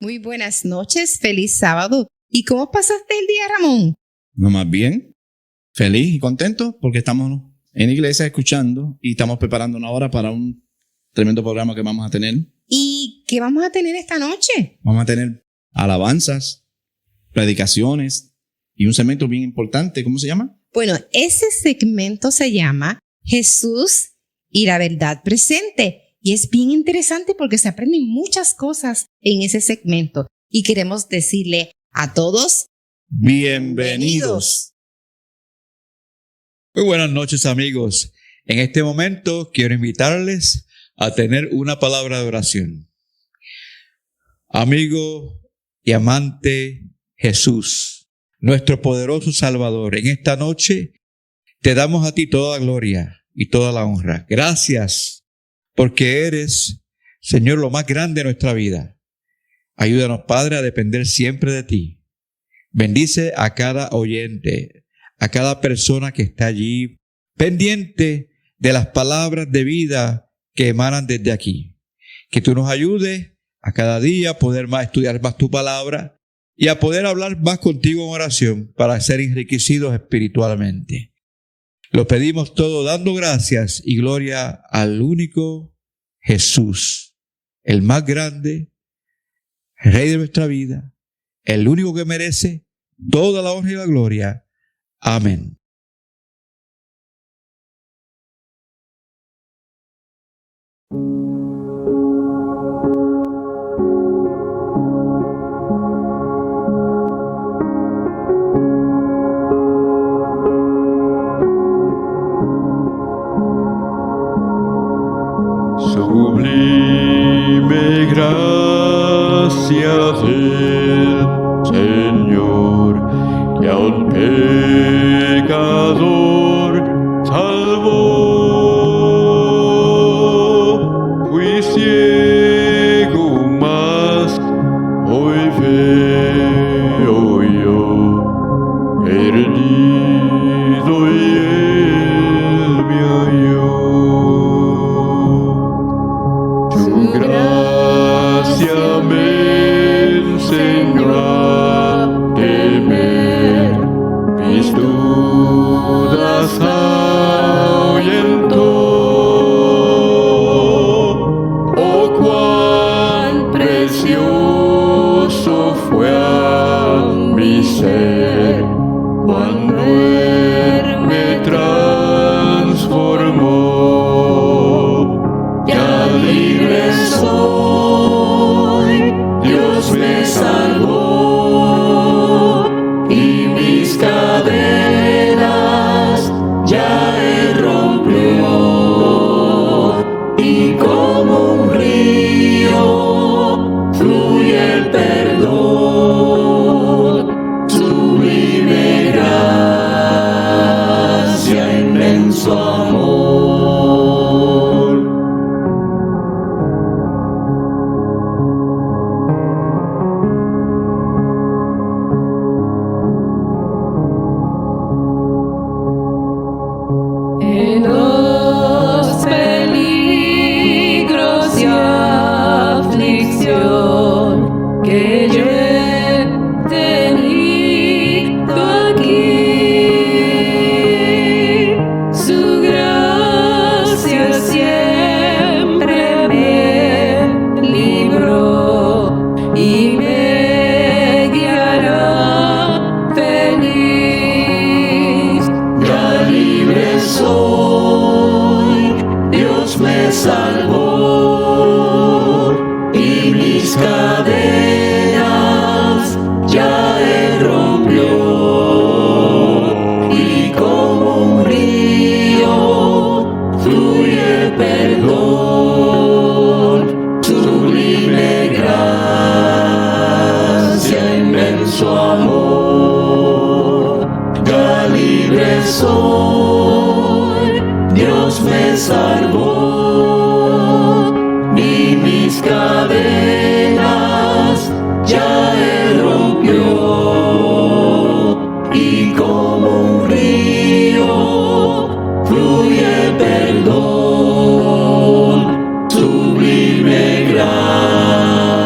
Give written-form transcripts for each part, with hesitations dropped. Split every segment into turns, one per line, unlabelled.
Muy buenas noches, feliz sábado. ¿Y cómo pasaste el día, Ramón?
No, más bien, feliz y contento porque estamos en iglesia escuchando y estamos preparándonos ahora para un tremendo programa que vamos a tener.
¿Y qué vamos a tener esta noche?
Vamos a tener alabanzas, predicaciones y un segmento bien importante. ¿Cómo se llama?
Bueno, ese segmento se llama Jesús y la verdad presente. Y es bien interesante porque se aprenden muchas cosas en ese segmento. Y queremos decirle a todos,
bienvenidos.
Muy buenas noches, amigos. En este momento quiero invitarles a tener una palabra de oración. Amigo y amante Jesús, nuestro poderoso Salvador, en esta noche te damos a ti toda la gloria y toda la honra. Gracias porque eres, Señor, lo más grande de nuestra vida. Ayúdanos, Padre, a depender siempre de ti. Bendice a cada oyente, a cada persona que está allí, pendiente de las palabras de vida que emanan desde aquí. Que tú nos ayudes a cada día a poder estudiar más tu palabra y a poder hablar más contigo en oración para ser enriquecidos espiritualmente. Lo pedimos todo dando gracias y gloria al único Jesús, el más grande, Rey de nuestra vida, el único que merece toda la honra y la gloria. Amén.
Sublime gracia del Señor, que a un pecador salvó. Fui ciego, mas hoy veo yo, perdido y Él me halló. Tu gracia me enseñó a temer, mis dudas ahuyentó. Oh, cuán precioso fue a mi ser cuando Él me transformó. Ya libre soy, Dios me salvó, y mis cadenas ya Él rompió, y como un río fluye el perdón, sublime gracia, inmenso amor.
En los peligros y aflicción que yo he tenido aquí, su gracia siempre me libró y me guiará feliz.
Ya libre soy, Dios me salvó, y mis cadenas ya Él rompió, y como un río fluye el perdón, sublime gracia, inmenso amor. Ya libre soy, Dios me salvó, y mis cadenas ya Él rompió, y como un río fluye el perdón, sublime gracia,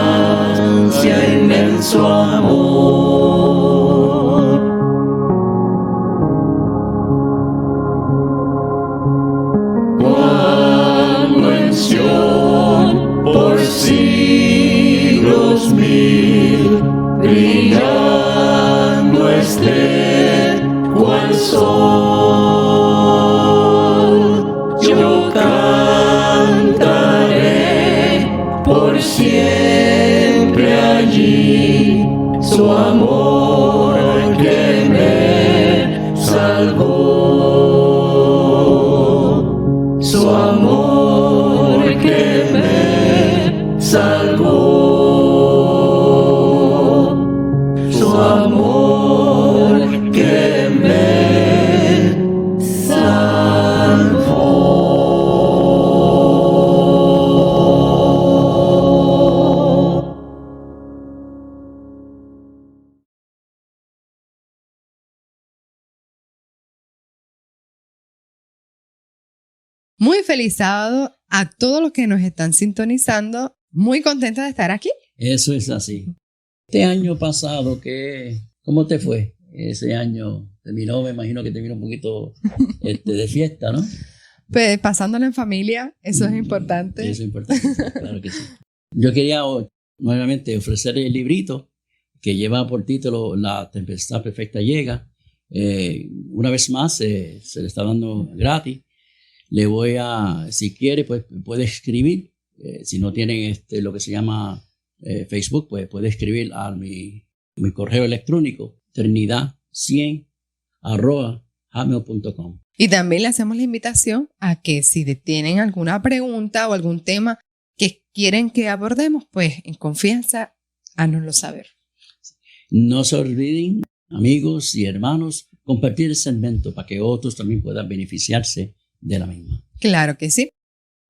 brillando esté cual sol. Yo cantaré por siempre allí su amor que me salvó, su amor que me salvó, su amor que me salvó.
Muy feliz sábado a todos los que nos están sintonizando. Muy contenta de estar aquí.
Eso es así. Este año pasado, ¿cómo te fue? Ese año terminó, me imagino que terminó un poquito de fiesta, ¿no?
Pues pasándolo en familia, eso es importante.
Eso es importante, claro que sí. Yo quería nuevamente ofrecer el librito que lleva por título La tempestad perfecta llega. Una vez más, se le está dando gratis. Le voy a, si quiere, pues puede escribir. Si no tienen lo que se llama Facebook, pues puede escribir a mi correo electrónico trinidad100@gmail.com.
Y también le hacemos la invitación a que si tienen alguna pregunta o algún tema que quieren que abordemos, pues en confianza, háganoslo saber.
No se olviden, amigos y hermanos, compartir el segmento para que otros también puedan beneficiarse de la misma.
Claro que sí.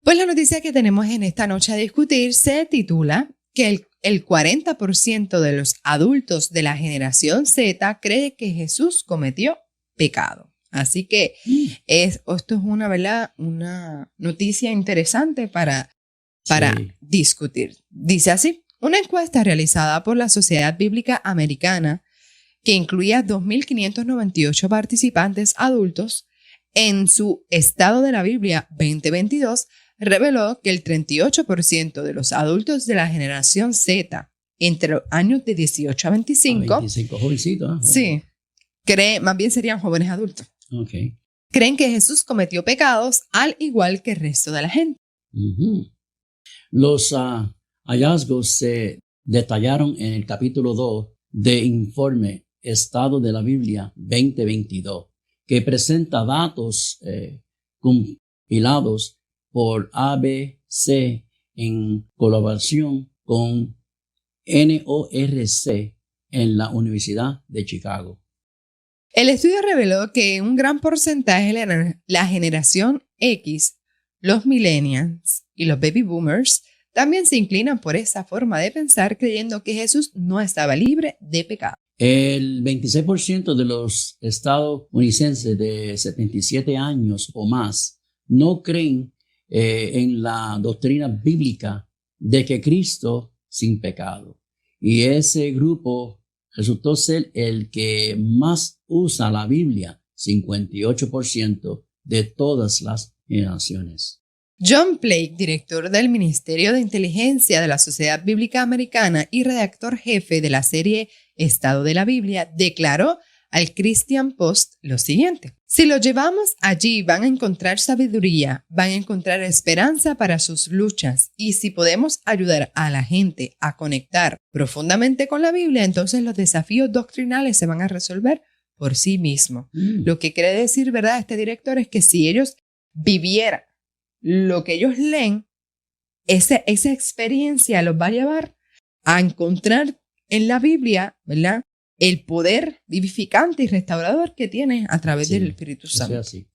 Pues la noticia que tenemos en esta noche a discutir se titula que el 40% de los adultos de la generación Z cree que Jesús cometió pecado. Así que esto es una, ¿verdad? Una noticia interesante para
Sí.
discutir. Dice así, una encuesta realizada por la Sociedad Bíblica Americana que incluía 2.598 participantes adultos en su Estado de la Biblia 2022 reveló que el 38% de los adultos de la generación Z entre los años de 18 a 25,
25 jovencitos.
sí, más bien serían jóvenes adultos,
Ok.
creen que Jesús cometió pecados al igual que el resto de la gente.
Ujú. Los hallazgos se detallaron en el capítulo 2 de Informe Estado de la Biblia 2022, que presenta datos compilados por ABC en colaboración con NORC en la Universidad de Chicago.
El estudio reveló que un gran porcentaje de la generación X, los millennials y los baby boomers también se inclinan por esa forma de pensar creyendo que Jesús no estaba libre de pecado.
El 26% de los estadounidenses de 77 años o más no creen en la doctrina bíblica de que Cristo sin pecado. Y ese grupo resultó ser el que más usa la Biblia, 58% de todas las generaciones.
John Blake, director del Ministerio de Inteligencia de la Sociedad Bíblica Americana y redactor jefe de la serie Estado de la Biblia, declaró al Christian Post lo siguiente: si lo llevamos allí van a encontrar sabiduría, van a encontrar esperanza para sus luchas, y si podemos ayudar a la gente a conectar profundamente con la Biblia, entonces los desafíos doctrinales se van a resolver por sí mismos. Lo que quiere decir, ¿verdad?, este director es que si ellos vivieran lo que ellos leen, esa experiencia los va a llevar a encontrar en la Biblia, ¿verdad?, el poder vivificante y restaurador que tiene a través del Espíritu Santo.
Así.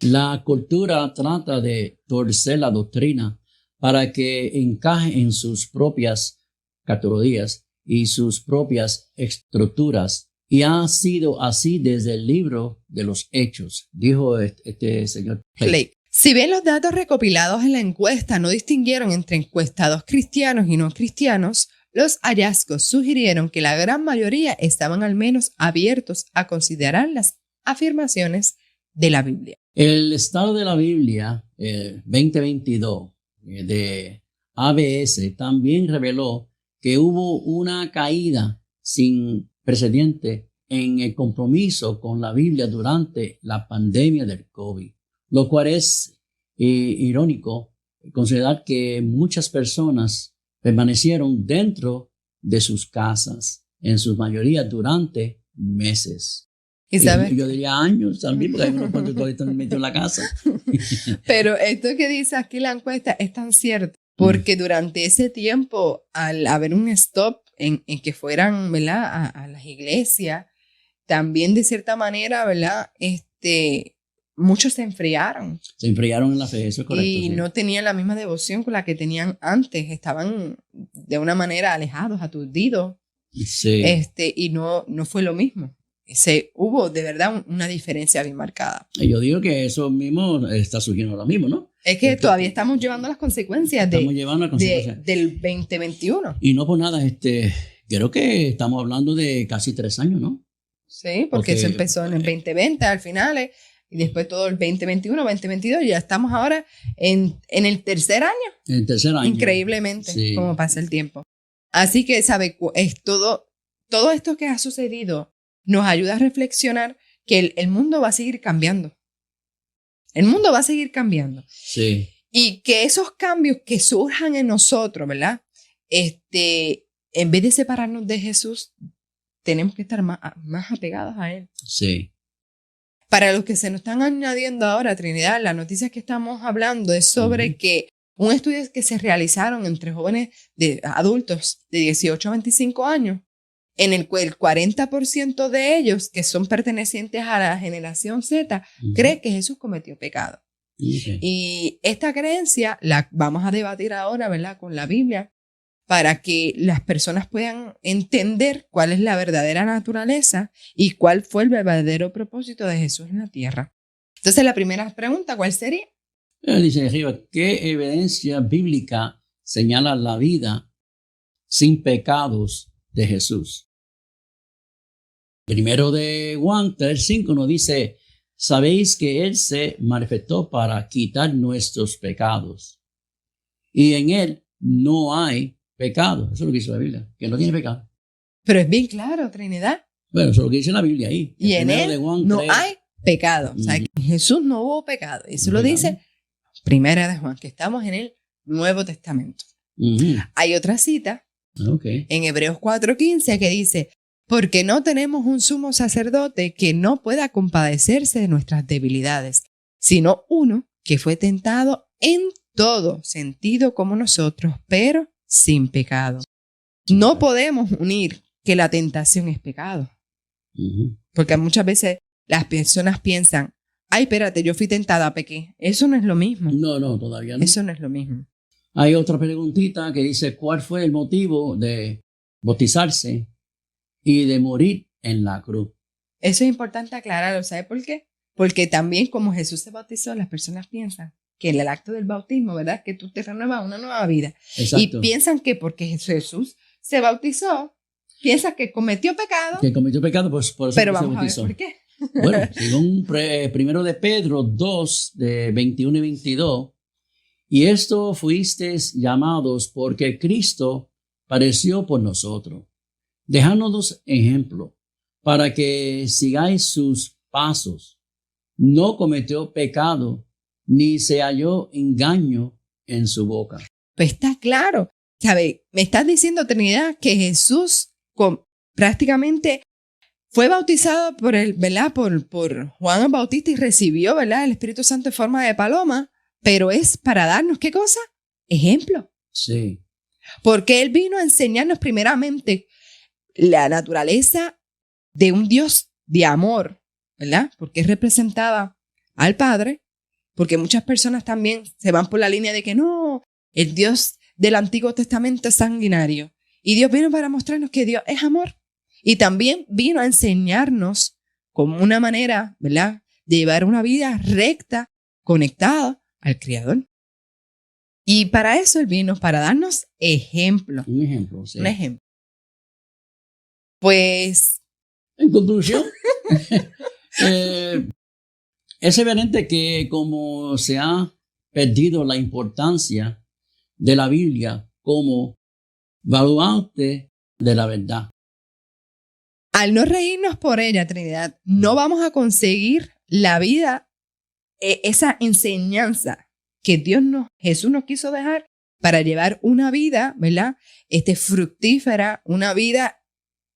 La cultura trata de torcer la doctrina para que encaje en sus propias categorías y sus propias estructuras. Y ha sido así desde el libro de los Hechos, dijo este señor
Blake. Si bien los datos recopilados en la encuesta no distinguieron entre encuestados cristianos y no cristianos, los hallazgos sugirieron que la gran mayoría estaban al menos abiertos a considerar las afirmaciones de la Biblia.
El Estado de la Biblia 2022 de ABS también reveló que hubo una caída sin precedente en el compromiso con la Biblia durante la pandemia del COVID, lo cual es irónico considerar que muchas personas permanecieron dentro de sus casas, en su mayoría durante meses.
Y sabes,
Yo diría años también, porque hay unos cuantos todavía están metidos en la casa.
pero esto que dice aquí la encuesta es tan cierto, porque durante ese tiempo, al haber un stop en que fueran, ¿verdad?, a las iglesias, también de cierta manera, ¿verdad?, muchos se enfriaron.
Se enfriaron en la fe, eso es correcto.
Y
sí.
no tenían la misma devoción con la que tenían antes, estaban de una manera alejados, aturdidos,
Sí.
y no fue lo mismo. Hubo de verdad una diferencia bien marcada.
Y yo digo que eso mismo está surgiendo ahora mismo, ¿no?
Es que todavía estamos llevando las consecuencias
Estamos llevando a consecuencias.
del 2021.
Y no por nada, creo que estamos hablando de casi 3 años, ¿no?
Sí, porque eso empezó en el 2020 al final, y después todo el 2021, 2022, y ya estamos ahora en el tercer año.
En el tercer año.
Increíblemente,
Sí.
cómo pasa el tiempo. Así que, ¿sabe? Es todo esto que ha sucedido nos ayuda a reflexionar que el mundo va a seguir cambiando. El mundo va a seguir cambiando.
Sí.
Y que esos cambios que surjan en nosotros, ¿verdad? En vez de separarnos de Jesús, tenemos que estar más apegados a Él.
Sí.
Para los que se nos están añadiendo ahora, Trinidad, las noticias que estamos hablando es sobre que un estudio que se realizaron entre jóvenes adultos de 18 a 25 años, en el cual el 40% de ellos, que son pertenecientes a la generación Z, cree que Jesús cometió pecado.
Okay.
Y esta creencia la vamos a debatir ahora, ¿verdad?, con la Biblia, para que las personas puedan entender cuál es la verdadera naturaleza y cuál fue el verdadero propósito de Jesús en la tierra. Entonces, la primera pregunta, ¿cuál sería?
Dice arriba, ¿qué evidencia bíblica señala la vida sin pecados de Jesús? Primero de Juan 3:5 nos dice, sabéis que Él se manifestó para quitar nuestros pecados. Y en Él no hay pecado. Eso es lo que dice la Biblia, que no tiene pecado.
Pero es bien claro, Trinidad.
Bueno, eso es lo que dice la Biblia ahí.
Y en
Primero
Él
de Juan
no
3.
hay pecado. O sea, que en Jesús no hubo pecado. Eso lo dice Primera de Juan, que estamos en el Nuevo Testamento. Hay otra cita
Okay.
en Hebreos 4:15 que dice, porque no tenemos un sumo sacerdote que no pueda compadecerse de nuestras debilidades, sino uno que fue tentado en todo sentido como nosotros, pero sin pecado. No podemos unir que la tentación es pecado, porque muchas veces las personas piensan, ay, espérate, yo fui tentada, pequé. Eso no es lo mismo.
No, todavía no.
Eso no es lo mismo.
Hay otra preguntita que dice, ¿cuál fue el motivo de bautizarse y de morir en la cruz?
Eso es importante aclararlo. ¿Sabe por qué? Porque también como Jesús se bautizó, las personas piensan que en el acto del bautismo, ¿verdad?, que tú te renuevas una nueva vida.
Exacto.
Y piensan que porque Jesús se bautizó, piensan que cometió pecado.
Que cometió pecado, pues por eso
Pero
se
vamos a ver
bautizó.
por qué.
Bueno, según primero de Pedro 2, de 21 y 22, y esto fuisteis llamados porque Cristo padeció por nosotros, dejándonos ejemplo, para que sigáis sus pasos. No cometió pecado, ni se halló engaño en su boca.
Pues está claro. ¿Sabe? Me estás diciendo, Trinidad, que Jesús prácticamente fue bautizado por Juan el Bautista y recibió, ¿verdad?, el Espíritu Santo en forma de paloma, pero es para darnos, ¿qué cosa? Ejemplo.
Sí.
Porque Él vino a enseñarnos primeramente la naturaleza de un Dios de amor, ¿verdad? Porque es representada al Padre, porque muchas personas también se van por la línea de que no, el Dios del Antiguo Testamento es sanguinario. Y Dios vino para mostrarnos que Dios es amor. Y también vino a enseñarnos como una manera, ¿verdad?, de llevar una vida recta, conectada al Creador. Y para eso Él vino, para darnos ejemplo.
Un ejemplo, sí.
Un ejemplo. Pues,
En conclusión, es evidente que como se ha perdido la importancia de la Biblia como baluarte de la verdad.
al no reírnos por ella, Trinidad, no vamos a conseguir la vida, esa enseñanza que Jesús nos quiso dejar para llevar una vida, ¿verdad? Fructífera, una vida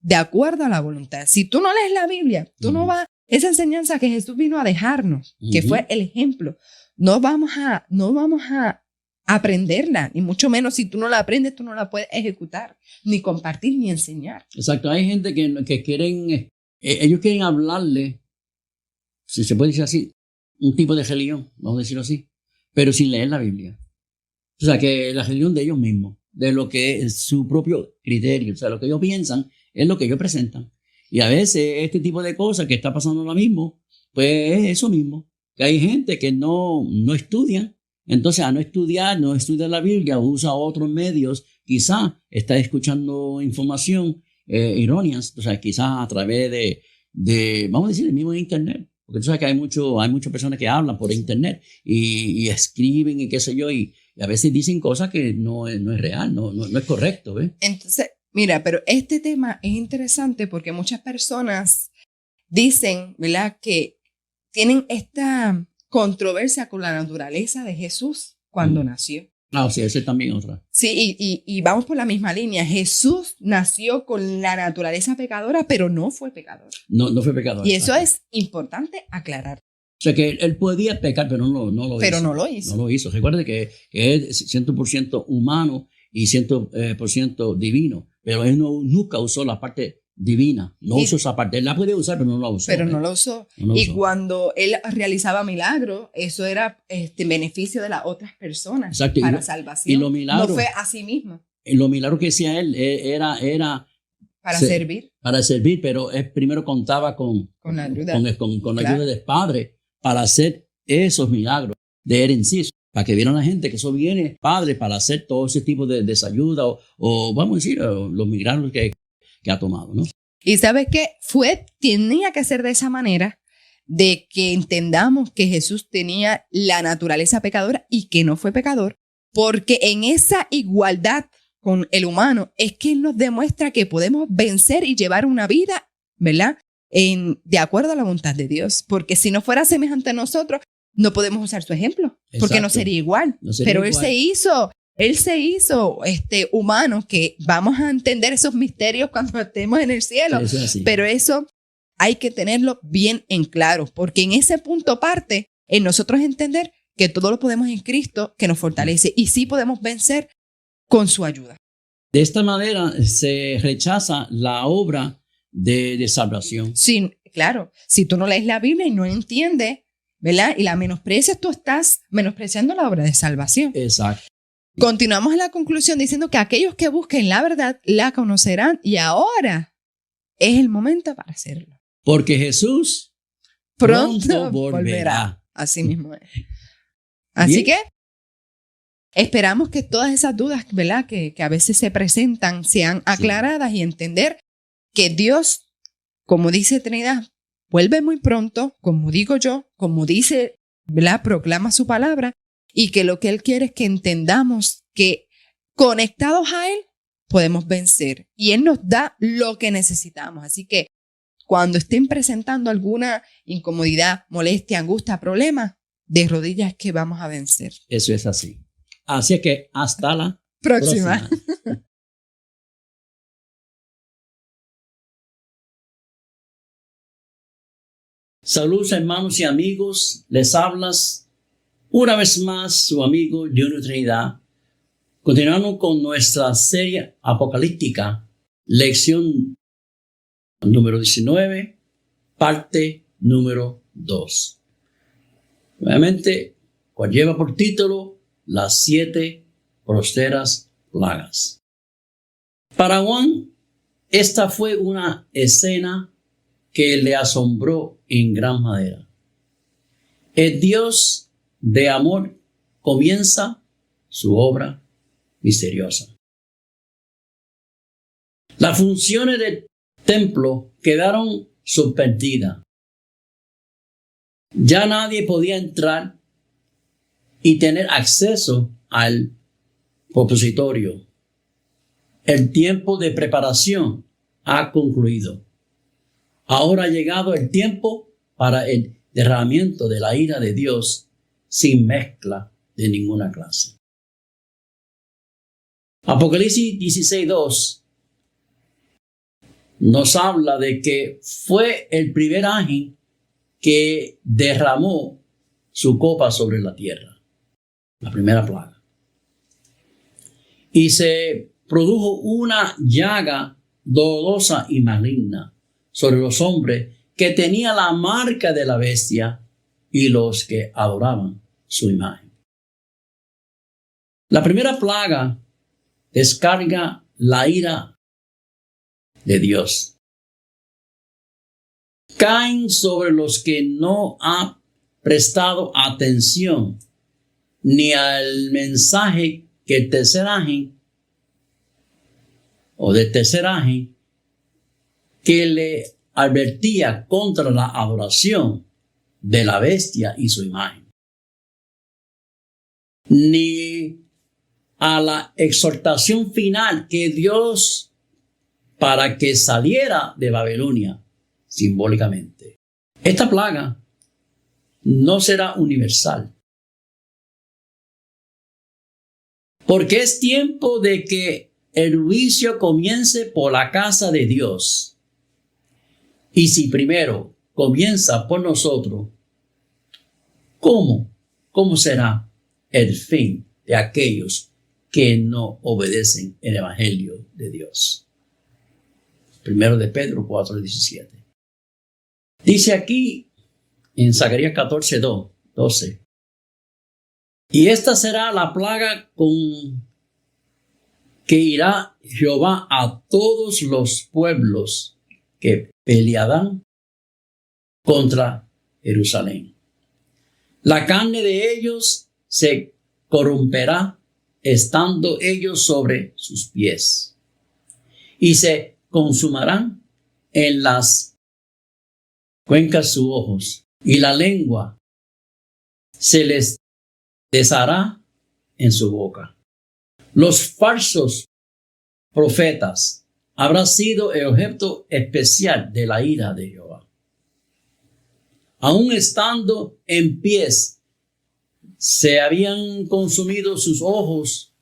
de acuerdo a la voluntad. Si tú no lees la Biblia, tú no vas, esa enseñanza que Jesús vino a dejarnos, que fue el ejemplo, no vamos a aprenderla, ni mucho menos si tú no la aprendes, tú no la puedes ejecutar, ni compartir, ni enseñar.
Exacto, hay gente que quieren, ellos quieren hablarle, si se puede decir así, un tipo de religión, vamos a decirlo así, pero sin leer la Biblia. O sea, que la religión de ellos mismos, de lo que es su propio criterio, o sea, lo que ellos piensan es lo que ellos presentan. Y a veces este tipo de cosas que está pasando ahora mismo, pues es eso mismo, que hay gente que no estudia. Entonces, a no estudiar la Biblia, usa otros medios, quizá está escuchando información erróneas, o sea, quizás a través de, vamos a decir, el mismo Internet. Porque tú sabes que hay muchas personas que hablan por Internet y escriben y qué sé yo, y a veces dicen cosas que no es real, no es correcto, ¿ves?
Entonces, mira, pero este tema es interesante porque muchas personas dicen, ¿verdad?, que tienen esta controversia con la naturaleza de Jesús cuando nació.
Ah, sí, esa es también otra.
Sí, y vamos por la misma línea. Jesús nació con la naturaleza pecadora, pero no fue pecador.
No fue pecador.
Y eso es importante aclarar.
O sea, que él podía pecar, pero no lo
Pero
hizo.
no lo hizo.
No lo hizo. Recuerde que es 100% humano y 100% divino, pero él nunca usó la parte divina. No usó esa parte. Él la podía usar, pero no la usó.
Pero no lo usó.
No lo
Y
usó.
cuando él realizaba milagros, eso era beneficio de las otras personas.
Exacto.
Para salvación.
Y los milagros,
no fue a sí mismo.
Los milagros que hacía él era
Para servir.
Para servir, pero él primero contaba con
la ayuda.
Con la
Claro.
ayuda del Padre para hacer esos milagros de él en sí. Para que vieran la gente que eso viene, Padre, para hacer todo ese tipo de desayuda o vamos a decir, los milagros que ha tomado, ¿no?
Y ¿sabes qué? Tenía que ser de esa manera, de que entendamos que Jesús tenía la naturaleza pecadora y que no fue pecador, porque en esa igualdad con el humano es que Él nos demuestra que podemos vencer y llevar una vida, ¿verdad?, de acuerdo a la voluntad de Dios. Porque si no fuera semejante a nosotros, no podemos usar su ejemplo, porque no sería igual.
No sería
Pero
igual.
Él se hizo humano, que vamos a entender esos misterios cuando estemos en el cielo.
Eso es así.
Pero eso hay que tenerlo bien en claro, porque en ese punto parte en nosotros entender que todo lo podemos en Cristo, que nos fortalece, y sí podemos vencer con su ayuda.
De esta manera se rechaza la obra de salvación.
Sí, claro, si tú no lees la Biblia y no entiendes, ¿verdad?, y la menosprecias, tú estás menospreciando la obra de salvación.
Exacto.
Continuamos en la conclusión diciendo que aquellos que busquen la verdad la conocerán, y ahora es el momento para hacerlo.
Porque Jesús
Pronto volverá. Así mismo es. Así
Bien.
que esperamos que todas esas dudas, ¿verdad?, que a veces se presentan sean aclaradas y entender que Dios, como dice Trinidad, vuelve muy pronto, como digo yo, como dice, ¿verdad?, proclama su palabra, y que lo que Él quiere es que entendamos que conectados a Él podemos vencer, y Él nos da lo que necesitamos. Así que cuando estén presentando alguna incomodidad, molestia, angustia, problema, de rodillas que vamos a vencer.
Eso es así. Así que hasta la
Próxima.
Saludos, hermanos y amigos. Les hablas una vez más su amigo Junior Trinidad. Continuando con nuestra serie apocalíptica, lección número 19, parte número 2. Nuevamente, cual lleva por título las 7 posteras plagas. Para Juan, esta fue una escena que le asombró en gran manera. El Dios de amor comienza su obra misteriosa. Las funciones del templo quedaron suspendidas. Ya nadie podía entrar y tener acceso al propiciatorio. El tiempo de preparación ha concluido. Ahora ha llegado el tiempo para el derramamiento de la ira de Dios sin mezcla de ninguna clase. Apocalipsis 16:2 nos habla de que fue el primer ángel que derramó su copa sobre la tierra, la primera plaga. Y se produjo una llaga dolorosa y maligna sobre los hombres que tenía la marca de la bestia y los que adoraban su imagen. La primera plaga descarga la ira de Dios. Caen sobre los que no han prestado atención ni al mensaje que el tercer ángel que le advertía contra la adoración de la bestia y su imagen, ni a la exhortación final que Dios para que saliera de Babilonia simbólicamente. Esta plaga no será universal, porque es tiempo de que el juicio comience por la casa de Dios. Y si primero comienza por nosotros, ¿cómo será el fin de aquellos que no obedecen el evangelio de Dios? Primero de Pedro 4:17. Dice aquí en Zacarías 14:12. Y esta será la plaga con que irá Jehová a todos los pueblos que pelearán contra Jerusalén. La carne de ellos se corromperá estando ellos sobre sus pies, y se consumirán en las cuencas sus ojos, y la lengua se les deshará en su boca. Los falsos profetas habrán sido el objeto especial de la ira de Jehová. Aún estando en pies, se habían consumido sus ojos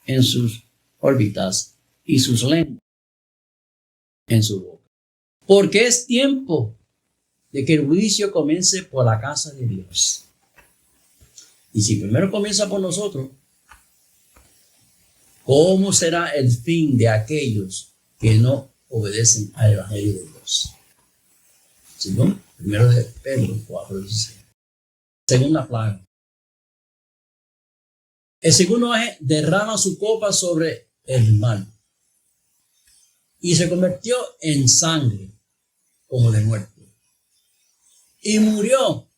en sus órbitas y sus lenguas en su boca. Porque es tiempo de que el juicio comience por la casa de Dios. Y si primero comienza por nosotros, ¿cómo será el fin de aquellos que no obedecen al evangelio de Dios? Según primero de Pedro 4:16. Segunda plaga. El segundo ángel derrama su copa sobre el mar y se convirtió en sangre como de muerte. Y murió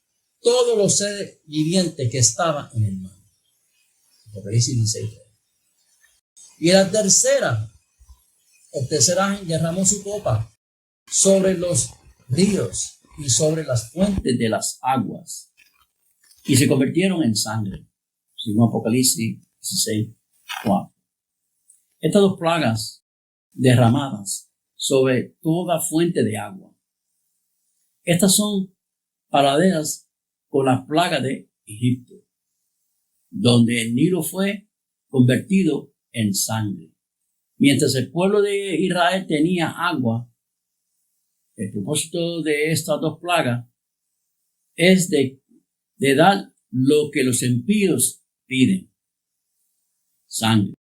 todos los seres vivientes que estaban en el mar. Apocalipsis 16:3. Y el tercer ángel derramó su copa sobre los ríos y sobre las fuentes de las aguas, y se convirtieron en sangre, según Apocalipsis 16:4. Estas dos plagas derramadas sobre toda fuente de agua, estas son paralelas con la plaga de Egipto, donde el Nilo fue convertido en sangre. Mientras el pueblo de Israel tenía agua, el propósito de estas dos plagas es de dar lo que los impíos piden: sangre.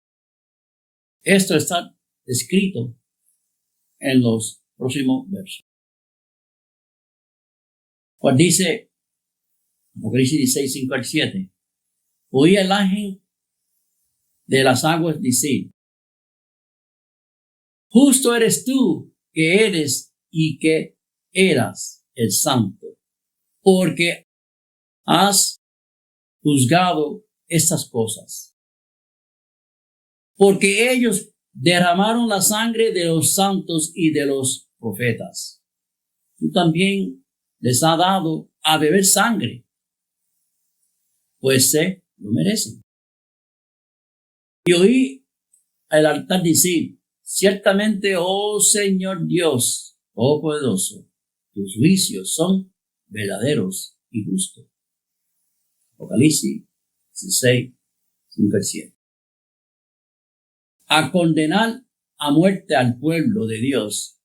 Esto está escrito en los próximos versos. Cuando dice Apocalipsis 16:5-7, oí el ángel de las aguas decir: justo eres tú que eres y que eras el santo, porque has juzgado estas cosas. Porque ellos derramaron la sangre de los santos y de los profetas. Tú también les has dado a beber sangre, pues se lo merecen. Y oí el altar decir: ciertamente, oh Señor Dios Todopoderoso, tus juicios son verdaderos y justos. Apocalipsis 16, 5 al 7. A condenar a muerte al pueblo de Dios.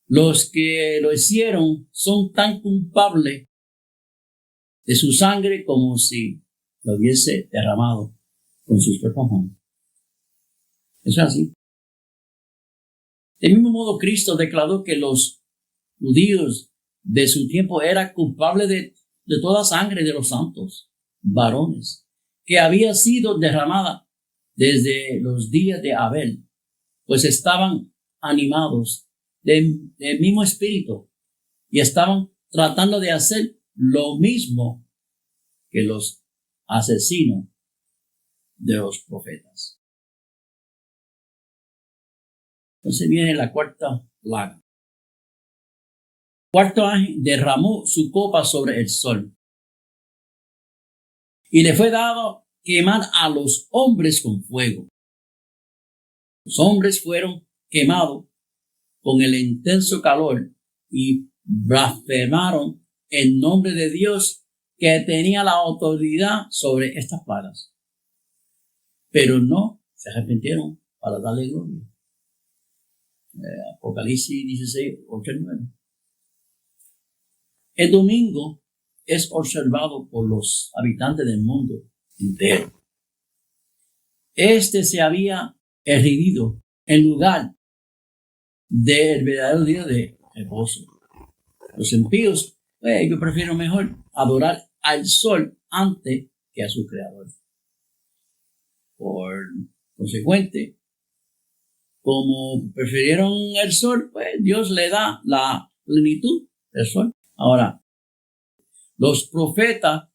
Los que lo hicieron son tan culpables de su sangre como si lo hubiese derramado con sus propias manos. Eso es así. Del mismo modo, Cristo declaró que los judíos de su tiempo eran culpables de toda sangre de los santos varones, que había sido derramada desde los días de Abel, pues estaban animados del mismo espíritu y estaban tratando de hacer lo mismo que los asesinos de los profetas. Entonces viene la cuarta plaga. Cuarto ángel derramó su copa sobre el sol y le fue dado quemar a los hombres con fuego. Los hombres fueron quemados con el intenso calor y blasfemaron el nombre de Dios que tenía la autoridad sobre estas plagas. Pero no se arrepintieron para darle gloria. Apocalipsis 16, 8 y 9. El domingo es observado por los habitantes del mundo entero. Este se había erigido en lugar del verdadero día de reposo. Los impíos, yo prefiero mejor adorar al sol antes que a su creador. Por consecuente, como prefirieron el sol, pues Dios le da la plenitud del sol. Ahora, los profetas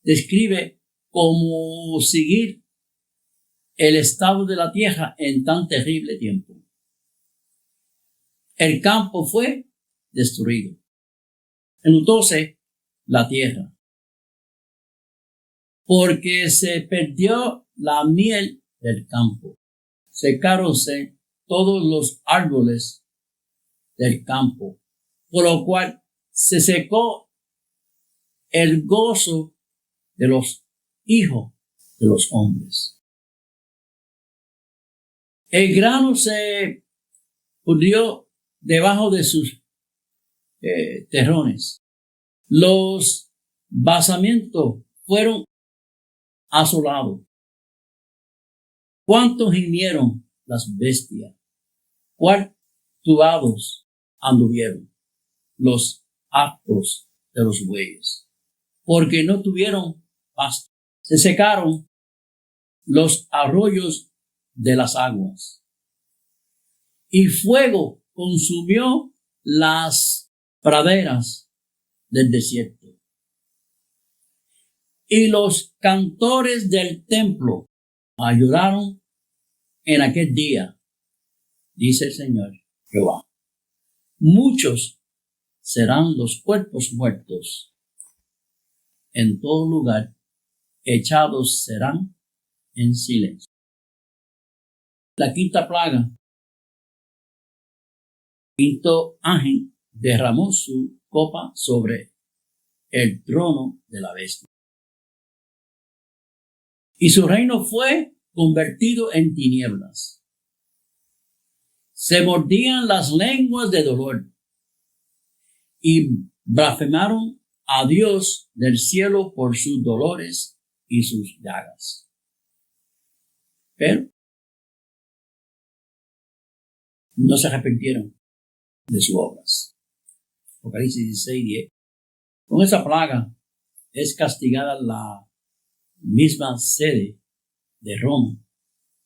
describen cómo seguir el estado de la tierra en tan terrible tiempo. El campo fue destruido. Entonces, la tierra. Porque se perdió la miel del campo. Secáronse todos los árboles del campo, por lo cual se secó el gozo de los hijos de los hombres. El grano se pudrió debajo de sus terrones. Los basamientos fueron asolados. ¿Cuántos gimieron las bestias? ¿Cuántos anduvieron los asnos de los bueyes? Porque no tuvieron pasto. Se secaron los arroyos de las aguas. Y fuego consumió las praderas del desierto. Y los cantores del templo ayudaron en aquel día, dice el Señor Jehová. Muchos serán los cuerpos muertos en todo lugar, echados serán en silencio. La quinta plaga. Quinto ángel derramó su copa sobre el trono de la bestia. Y su reino fue convertido en tinieblas. Se mordían las lenguas de dolor y blasfemaron a Dios del cielo por sus dolores y sus llagas. Pero no se arrepintieron de sus obras. Apocalipsis 16, 10. Con esa plaga es castigada la misma sede de Roma,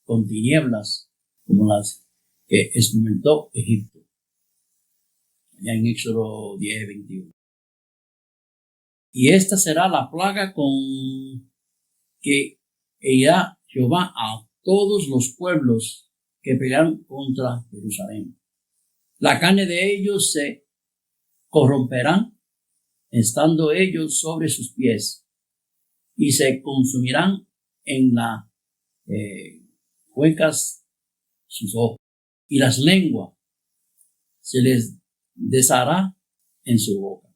con tinieblas como las que experimentó Egipto. Allá en Éxodo 10, 21. Y esta será la plaga con que irá Jehová a todos los pueblos que pelearon contra Jerusalén. La carne de ellos se corromperán, estando ellos sobre sus pies, y se consumirán en las cuencas sus ojos, y las lenguas se les deshará en su boca.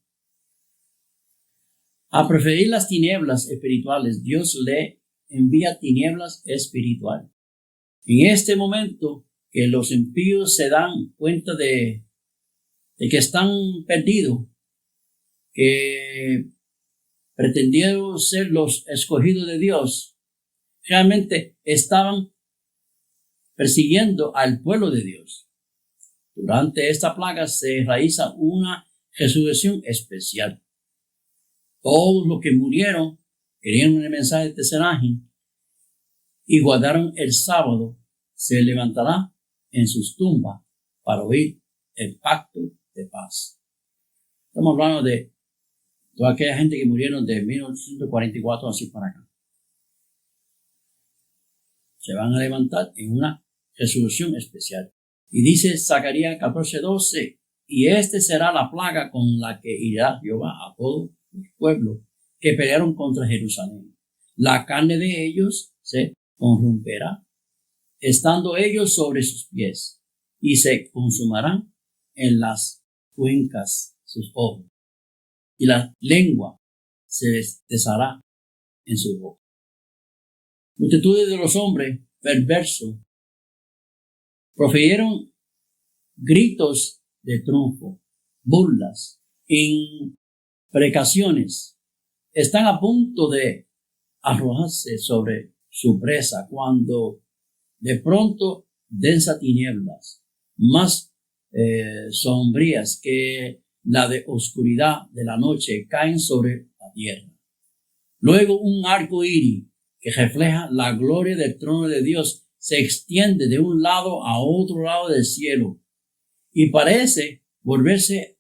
A preferir las tinieblas espirituales, Dios le envía tinieblas espirituales. En este momento que los impíos se dan cuenta de que están perdidos, que pretendieron ser los escogidos de Dios, realmente estaban persiguiendo al pueblo de Dios. Durante esta plaga se realiza una resurrección especial. Todos los que murieron creyeron en el mensaje de tercer ángel y guardaron el sábado, se levantará en sus tumbas para oír el pacto de paz. Estamos hablando de toda aquella gente que murieron de 1844 así para acá. Se van a levantar en una resurrección especial. Y dice Zacarías 14:12, y este será la plaga con la que irá Jehová a todos los pueblos que pelearon contra Jerusalén. La carne de ellos se corromperá, estando ellos sobre sus pies, y se consumarán en las cuencas sus ojos, y la lengua se les deshará en su boca. Multitudes de los hombres perversos profirieron gritos de triunfo, burlas, imprecaciones. Están a punto de arrojarse sobre su presa cuando de pronto densas tinieblas, más sombrías que la de oscuridad de la noche, caen sobre la tierra. Luego un arco iris que refleja la gloria del trono de Dios se extiende de un lado a otro lado del cielo y parece volverse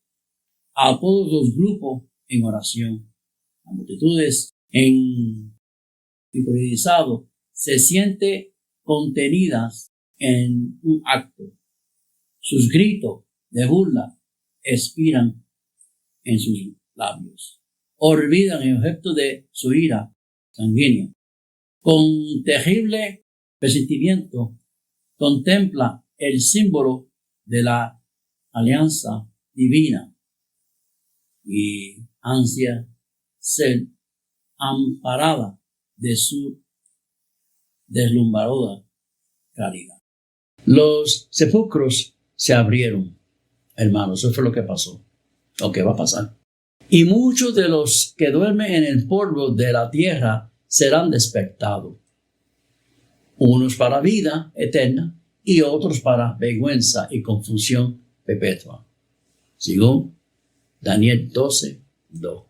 a todos los grupos en oración. Las multitudes encolerizadas se sienten contenidas en un acto. Sus gritos de burla expiran en sus labios. Olvidan el objeto de su ira sanguínea. Con terrible presentimiento contempla el símbolo de la alianza divina y ansia ser amparada de su deslumbradora claridad. Los sepulcros se abrieron, hermanos, eso fue lo que pasó, lo que va a pasar. Y muchos de los que duermen en el polvo de la tierra serán despertados, unos para vida eterna y otros para vergüenza y confusión perpetua. Según Daniel 12:2.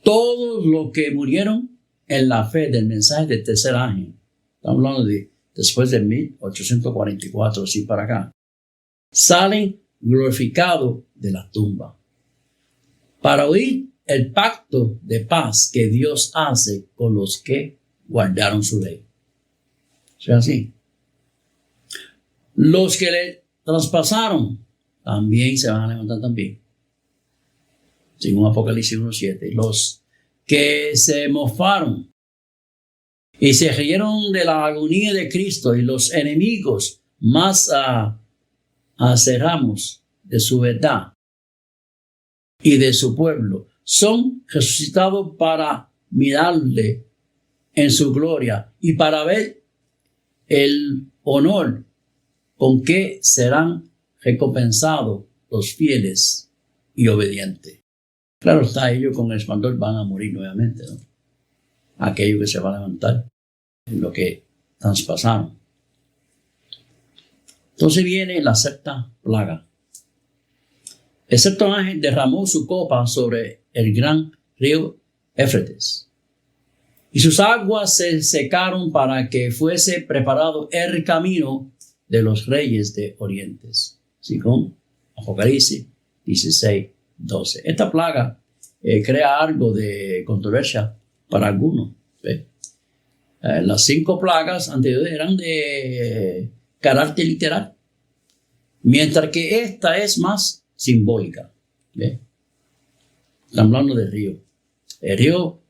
Todos los que murieron en la fe del mensaje del tercer ángel, estamos hablando de después de 1844, así para acá, salen glorificados de la tumba para oír el pacto de paz que Dios hace con los que guardaron su ley. O sea, así. Los que le traspasaron también se van a levantar también. Según Apocalipsis 1:7. Los que se mofaron y se rieron de la agonía de Cristo y los enemigos más acerramos de su verdad y de su pueblo son resucitados para mirarle en su gloria y para ver el honor con que serán recompensados los fieles y obedientes. Claro está, ellos con el esplendor van a morir nuevamente, ¿no? Aquellos que se van a levantar en lo que traspasaron. Entonces viene la sexta plaga. El sexto ángel derramó su copa sobre el gran río Éufrates, y sus aguas se secaron para que fuese preparado el camino de los reyes de Orientes. Según Apocalipsis 16:12. Esta plaga crea algo de controversia para algunos. Las 5 plagas anteriores eran de carácter literal, mientras que esta es más simbólica. Estamos hablando del río. El río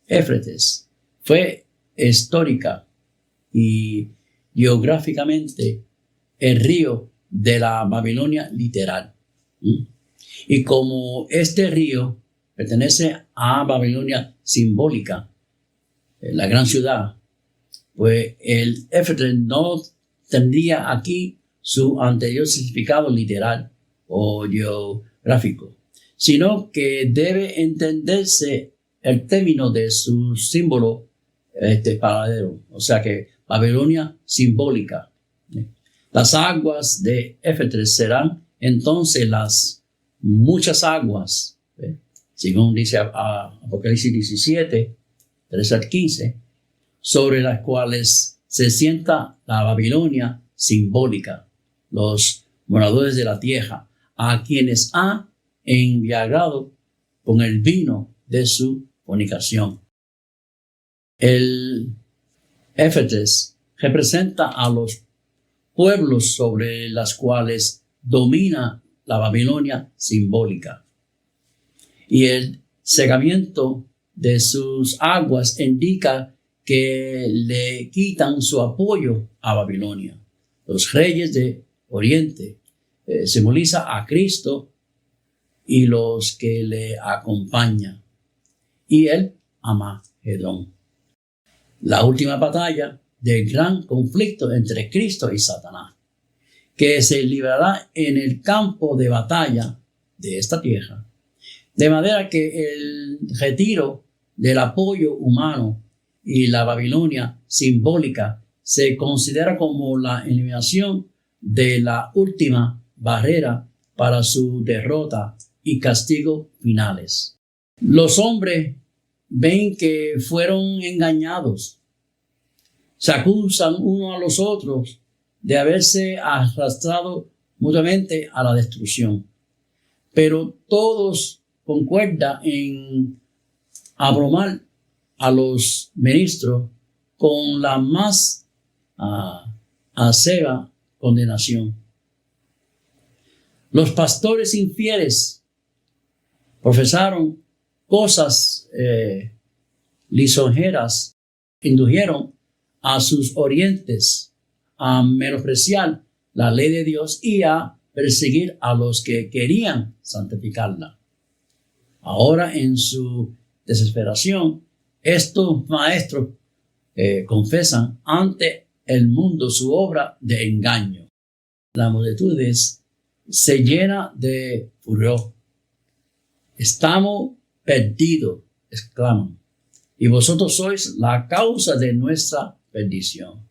Éufrates fue histórica y geográficamente el río de la Babilonia literal. Y como este río pertenece a Babilonia simbólica, la gran ciudad, pues el Éfetes no tendría aquí su anterior significado literal o geográfico, sino que debe entenderse el término de su símbolo paradero, o sea que Babilonia simbólica. Las aguas de Éfetes serán entonces las muchas aguas, según dice Apocalipsis 17, 13 al 15, sobre las cuales se sienta la Babilonia simbólica, los moradores de la tierra, a quienes ha embriagado con el vino de su fornicación. El Éfetes representa a los pueblos sobre los cuales domina la Babilonia simbólica. Y el cegamiento de sus aguas indica que le quitan su apoyo a Babilonia. Los reyes de Oriente simboliza a Cristo y los que le acompañan. Y el Armagedón, la última batalla del gran conflicto entre Cristo y Satanás, que se librará en el campo de batalla de esta tierra. De manera que el retiro del apoyo humano y la Babilonia simbólica se considera como la eliminación de la última barrera para su derrota y castigo finales. Los hombres ven que fueron engañados, se acusan unos a los otros de haberse arrastrado mutuamente a la destrucción, pero todos concuerdan en abrumar a los ministros con la más acera condenación. Los pastores infieles profesaron cosas lisonjeras, indujeron a sus orientes a menospreciar la ley de Dios y a perseguir a los que querían santificarla. Ahora, en su desesperación, estos maestros confesan ante el mundo su obra de engaño. La multitud se llena de furor. Estamos perdidos, exclaman, y vosotros sois la causa de nuestra perdición.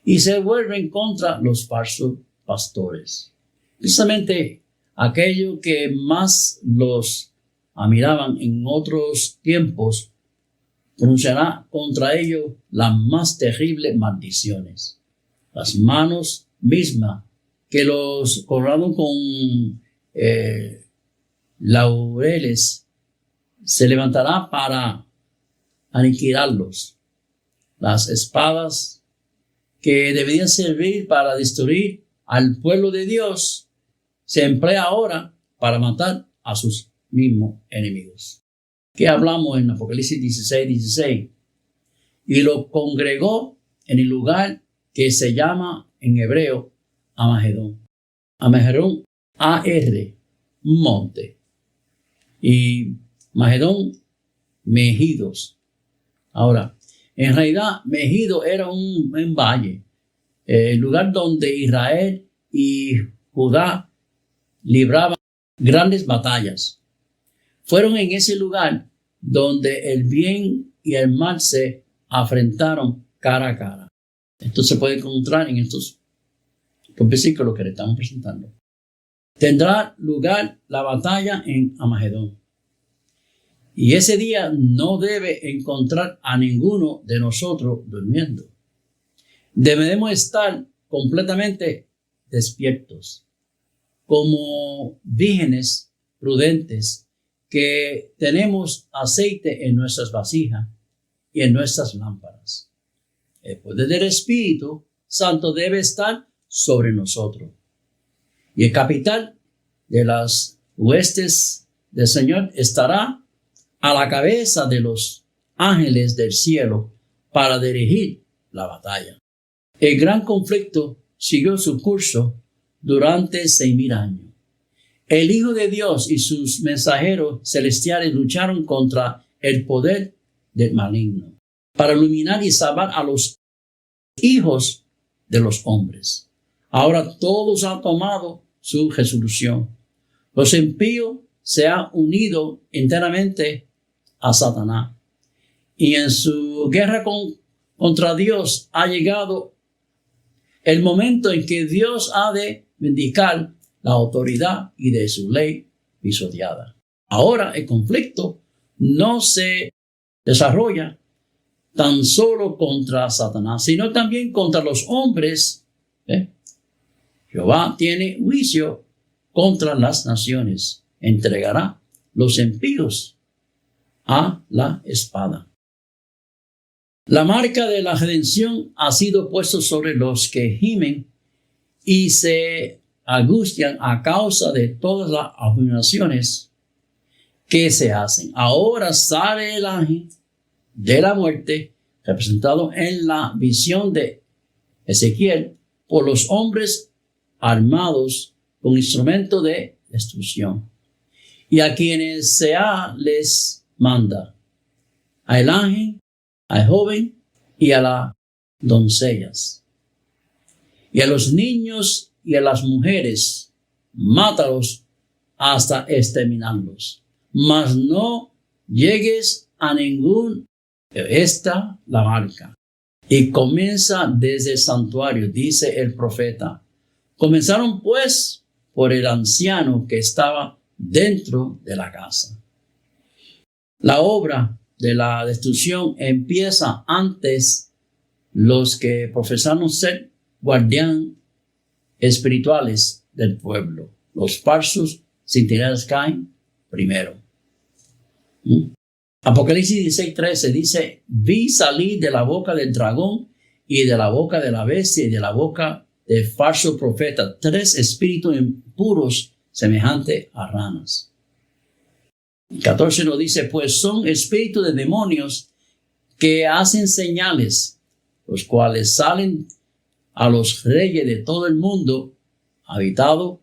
Y se vuelven contra los falsos pastores. Precisamente aquellos que más los admiraban en otros tiempos pronunciará contra ellos las más terribles maldiciones. Las manos mismas que los coronaron con laureles se levantará para aniquilarlos. Las espadas que deberían servir para destruir al pueblo de Dios se emplea ahora para matar a sus mismos enemigos. ¿Qué hablamos en Apocalipsis 16? Y lo congregó en el lugar que se llama en hebreo Armagedón. Armagedón, A-R, monte. Y Magedón, Megidos. Ahora, en realidad, Megido era un valle, el lugar donde Israel y Judá libraban grandes batallas. Fueron en ese lugar donde el bien y el mal se afrentaron cara a cara. Esto se puede encontrar en estos versículos que le estamos presentando. Tendrá lugar la batalla en Armagedón. Y ese día no debe encontrar a ninguno de nosotros durmiendo. Debemos estar completamente despiertos, como vírgenes prudentes que tenemos aceite en nuestras vasijas y en nuestras lámparas. El poder del Espíritu Santo debe estar sobre nosotros. Y el capitán de las huestes del Señor estará a la cabeza de los ángeles del cielo para dirigir la batalla. El gran conflicto siguió su curso durante 6,000 años. El Hijo de Dios y sus mensajeros celestiales lucharon contra el poder del maligno para iluminar y salvar a los hijos de los hombres. Ahora todos han tomado su resolución. Los impíos se han unido enteramente a Satanás. Y en su guerra contra Dios ha llegado el momento en que Dios ha de vindicar la autoridad y de su ley pisoteada. Ahora el conflicto no se desarrolla tan solo contra Satanás, sino también contra los hombres. Jehová tiene juicio contra las naciones. Entregará los impíos a la espada. La marca de la redención ha sido puesta sobre los que gimen y se angustian a causa de todas las abominaciones que se hacen. Ahora sale el ángel de la muerte, representado en la visión de Ezequiel, por los hombres armados con instrumento de destrucción. Y a quienes les manda, al ángel, al joven y a las doncellas. Y a los niños y a las mujeres, mátalos hasta exterminarlos. Mas no llegues a ningún. Esta la marca. Y comienza desde el santuario, dice el profeta. Comenzaron pues por el anciano que estaba dentro de la casa. La obra de la destrucción empieza antes. Los que profesaron ser guardián espirituales del pueblo. Los falsos centinelas caen primero. Apocalipsis 16:13 dice: vi salir de la boca del dragón y de la boca de la bestia y de la boca del falso profeta 3 espíritus impuros semejantes a ranas. 14 nos dice: pues son espíritus de demonios que hacen señales, los cuales salen a los reyes de todo el mundo habitado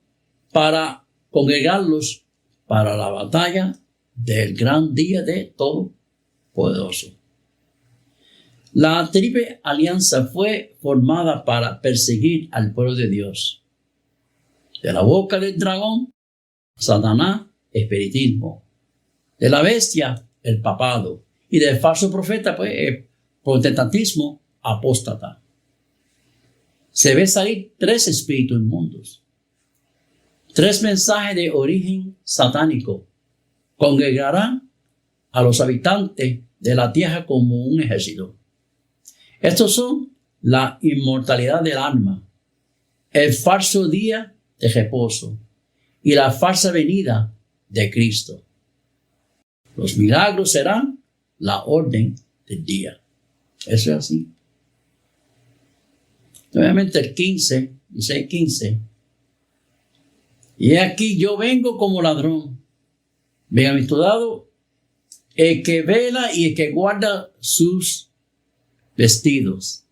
para congregarlos para la batalla del gran día de Todopoderoso. La triple alianza fue formada para perseguir al pueblo de Dios. De la boca del dragón, Satanás, espiritismo. De la bestia, el papado. Y del falso profeta, pues, el protestantismo, apóstata. Se ve salir 3 espíritus inmundos. 3 mensajes de origen satánico. Congregarán a los habitantes de la tierra como un ejército. Estos son la inmortalidad del alma, el falso día de reposo y la falsa venida de Cristo. Los milagros serán la orden del día. Eso es así. Obviamente el 15, dice el 15. Y aquí yo vengo como ladrón. Bienaventurado el que vela y el que guarda sus vestidos,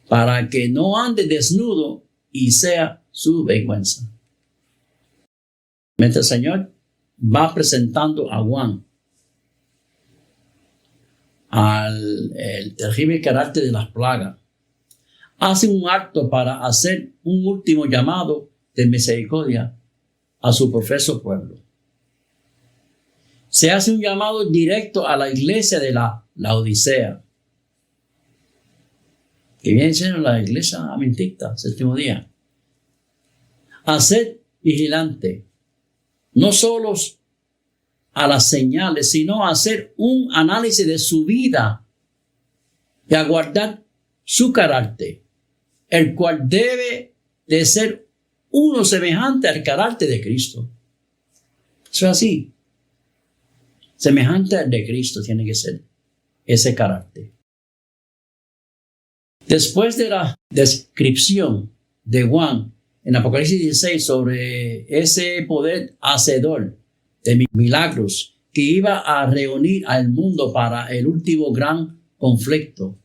para que no ande desnudo y sea su vergüenza. Mientras el Señor va presentando a Juan el terrible carácter de las plagas, hace un acto para hacer un último llamado de misericordia a su profeso pueblo. Se hace un llamado directo a la iglesia de la Odisea, que viene siendo la iglesia adventista, séptimo día, a ser vigilante, no solo a las señales, sino a hacer un análisis de su vida y a guardar su carácter, el cual debe de ser uno semejante al carácter de Cristo. Eso es así. Semejante al de Cristo tiene que ser ese carácter. Después de la descripción de Juan en Apocalipsis 16 sobre ese poder hacedor de milagros que iba a reunir al mundo para el último gran conflicto,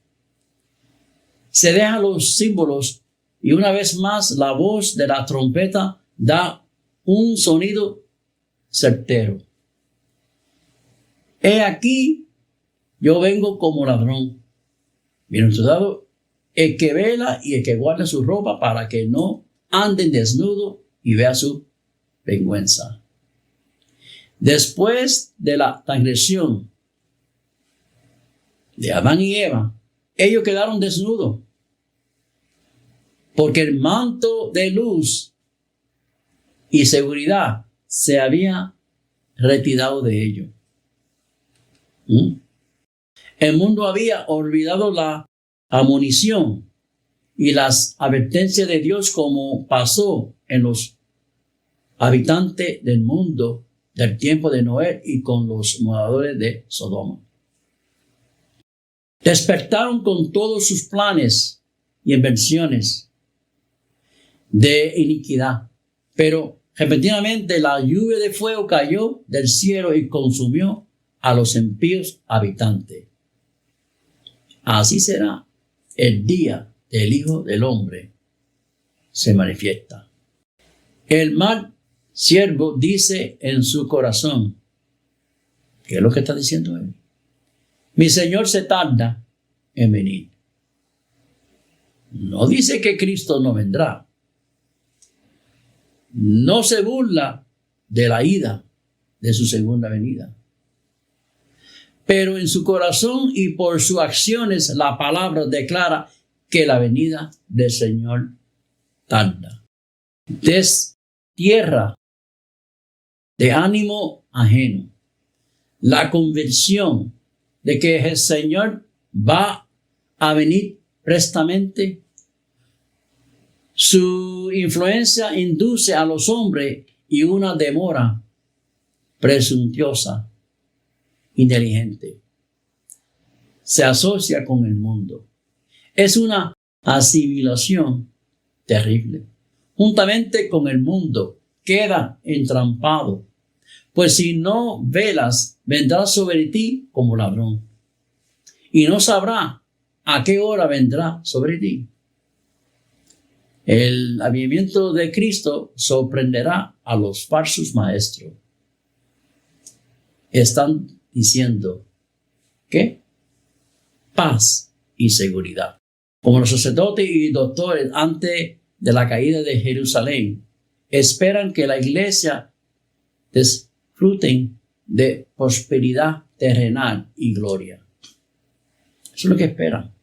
se dejan los símbolos y una vez más la voz de la trompeta da un sonido certero. He aquí, yo vengo como ladrón. Bienaventurado el que vela y el que guarda su ropa para que no anden desnudo y vea su vergüenza. Después de la transgresión de Adán y Eva, ellos quedaron desnudos, porque el manto de luz y seguridad se había retirado de ellos. El mundo había olvidado la admonición y las advertencias de Dios, como pasó en los habitantes del mundo del tiempo de Noé y con los moradores de Sodoma. Despertaron con todos sus planes y invenciones de iniquidad, pero repentinamente la lluvia de fuego cayó del cielo y consumió a los impíos habitantes. Así será el día del Hijo del Hombre se manifiesta. El mal siervo dice en su corazón, ¿qué es lo que está diciendo él? Mi Señor se tarda en venir. No dice que Cristo no vendrá. No se burla de la ida de su segunda venida. Pero en su corazón y por sus acciones la palabra declara que la venida del Señor tarda. Destierra de ánimo ajeno la convicción de que el Señor va a venir prestamente. Su influencia induce a los hombres y una demora presuntuosa, inteligente. Se asocia con el mundo. Es una asimilación terrible. Juntamente con el mundo queda entrampado, pues si no velas, vendrá sobre ti como ladrón, y no sabrá a qué hora vendrá sobre ti. El avivamiento de Cristo sorprenderá a los falsos maestros. Están diciendo, ¿qué? Paz y seguridad. Como los sacerdotes y doctores antes de la caída de Jerusalén, esperan que la iglesia disfruten de prosperidad terrenal y gloria. Eso es lo que esperan.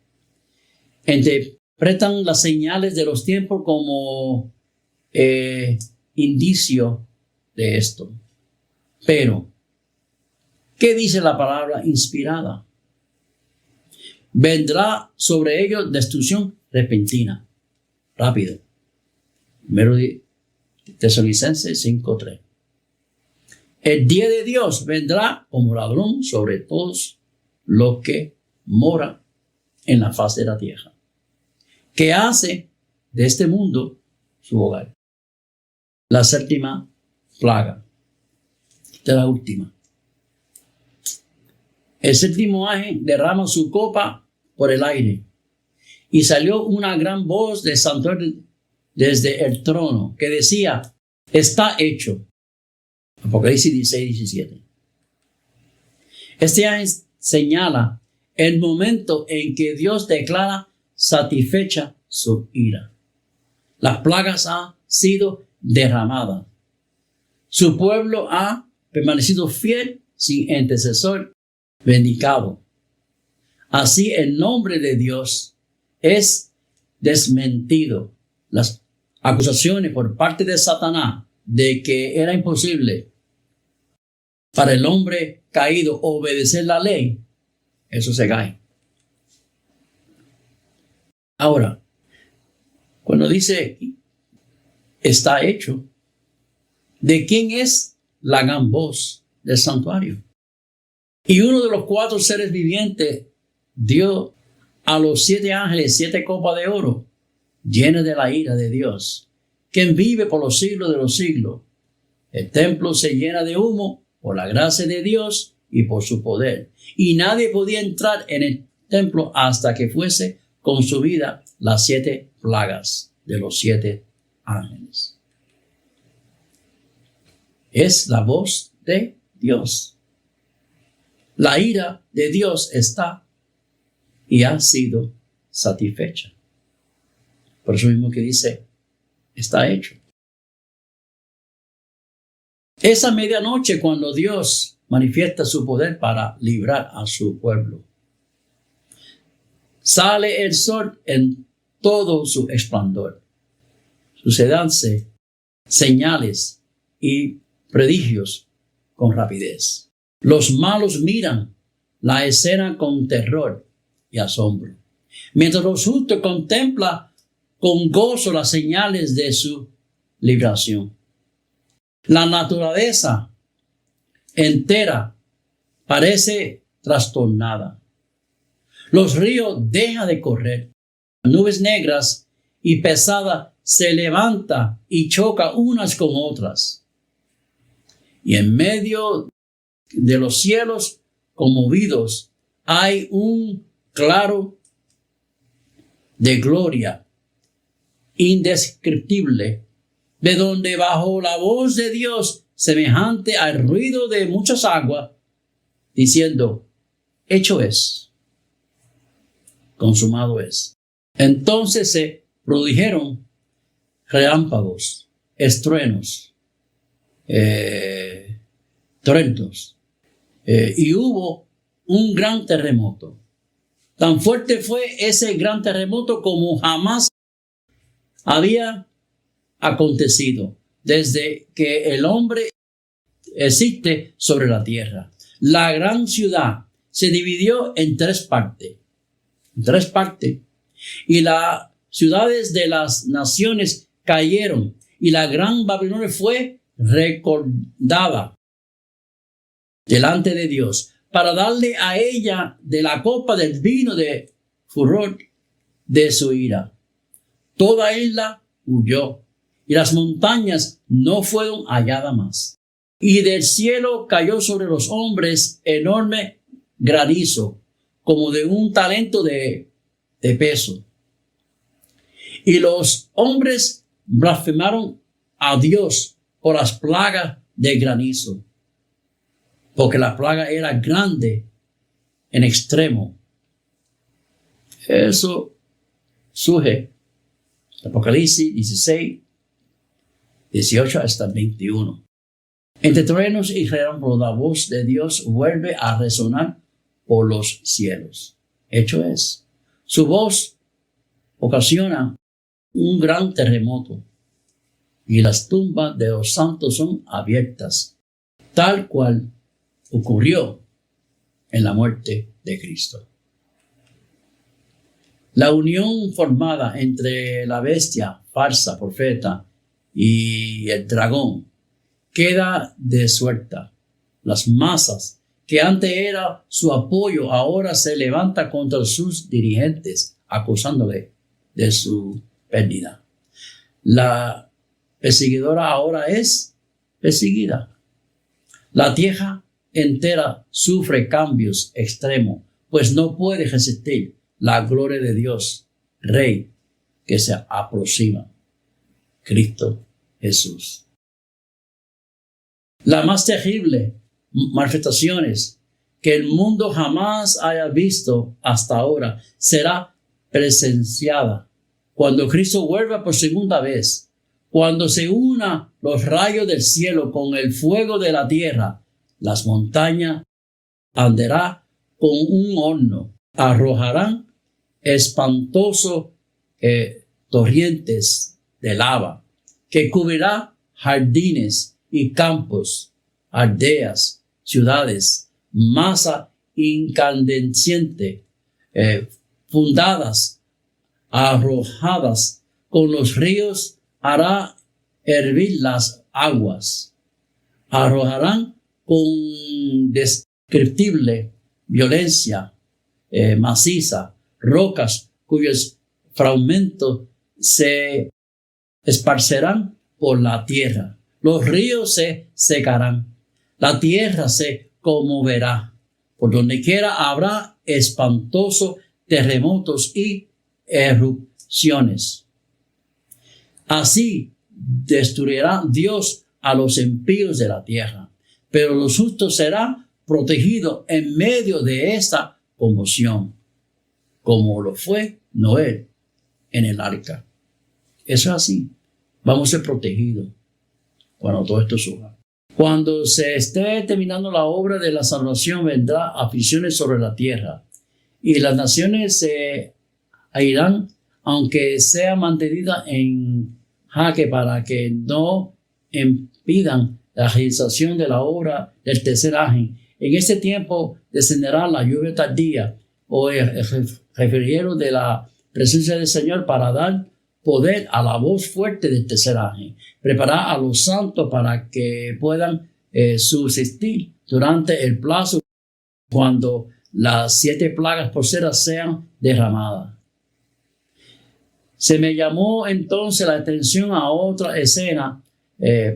Interpretan las señales de los tiempos como indicio de esto. Pero, ¿qué dice la palabra inspirada? Vendrá sobre ellos destrucción repentina, rápido. Primero Tesalonicenses 5:3. El día de Dios vendrá como ladrón sobre todos los que moran en la faz de la tierra, que hace de este mundo su hogar. La séptima plaga, esta es la última. El séptimo ángel derrama su copa por el aire, y salió una gran voz del santuario desde el trono, que decía, está hecho. Apocalipsis 16:17. Este ángel señala el momento en que Dios declara satisfecha su ira. Las plagas han sido derramadas. Su pueblo ha permanecido fiel sin intercesor vindicado. Así el nombre de Dios es desmentido. Las acusaciones por parte de Satanás de que era imposible para el hombre caído obedecer la ley, eso se cae. Ahora, cuando dice está hecho, ¿de quién es la gran voz del santuario? Y uno de los 4 seres vivientes dio a los 7 ángeles 7 copas de oro, llenas de la ira de Dios, quien vive por los siglos de los siglos. El templo se llena de humo por la gracia de Dios y por su poder. Y nadie podía entrar en el templo hasta que fuese consumida las 7 plagas de los 7 ángeles. Es la voz de Dios. La ira de Dios está y ha sido satisfecha. Por eso mismo que dice, está hecho. Esa medianoche cuando Dios manifiesta su poder para librar a su pueblo. Sale el sol en todo su esplendor. Sucedanse señales y prodigios con rapidez. Los malos miran la escena con terror y asombro, mientras los justos contemplan con gozo las señales de su liberación. La naturaleza entera parece trastornada. Los ríos dejan de correr. Nubes negras y pesadas se levantan y chocan unas con otras. Y en medio de los cielos conmovidos hay un claro de gloria indescriptible, de donde bajo la voz de Dios, semejante al ruido de muchas aguas, diciendo, hecho es, consumado es. Entonces se produjeron relámpagos, estruendos, torrentos, y hubo un gran terremoto. Tan fuerte fue ese gran terremoto como jamás había acontecido desde que el hombre existe sobre la tierra. La gran ciudad se dividió en tres partes. Y las ciudades de las naciones cayeron y la gran Babilonia fue recordada delante de Dios para darle a ella de la copa del vino de furor de su ira. Toda isla huyó y las montañas no fueron halladas más. Y del cielo cayó sobre los hombres enorme granizo, como de un talento de peso. Y los hombres blasfemaron a Dios por las plagas de granizo, porque la plaga era grande en extremo. Eso surge Apocalipsis 16, 18 hasta 21. Entre truenos y relámpagos la voz de Dios vuelve a resonar por los cielos. Hecho es. Su voz ocasiona un gran terremoto y las tumbas de los santos son abiertas, tal cual ocurrió en la muerte de Cristo. La unión formada entre la bestia, falsa profeta, y el dragón queda disuelta. Las masas que antes era su apoyo ahora se levanta contra sus dirigentes, acusándole de su pérdida. La perseguidora ahora es perseguida. La tierra entera sufre cambios extremos, pues no puede resistir la gloria de Dios, Rey, que se aproxima, Cristo Jesús. Las más terribles manifestaciones que el mundo jamás haya visto hasta ahora será presenciada cuando Cristo vuelva por segunda vez, cuando se una los rayos del cielo con el fuego de la tierra. Las montañas arderán con un horno, arrojarán espantosos torrentes de lava que cubrirá jardines y campos, aldeas, ciudades, masa incandescente, fundadas, arrojadas con los ríos, hará hervir las aguas, arrojarán con indescriptible violencia maciza, rocas cuyos fragmentos se esparcerán por la tierra. Los ríos se secarán, la tierra se conmoverá. Por donde quiera habrá espantosos terremotos y erupciones. Así destruirá Dios a los impíos de la tierra, pero los justos serán protegidos en medio de esta conmoción, como lo fue Noé en el arca. Eso es así. Vamos a ser protegidos cuando todo esto suba. Cuando se esté terminando la obra de la salvación, vendrá aflicciones sobre la tierra, y las naciones se irán, aunque sea mantenida en jaque, para que no impidan la realización de la obra del tercer ángel. En ese tiempo descenderá la lluvia tardía, o el refrigerio de la presencia del Señor, para dar poder a la voz fuerte del tercer ángel, preparar a los santos para que puedan subsistir durante el plazo cuando las 7 plagas posteras sean derramadas. Se me llamó entonces la atención a otra escena.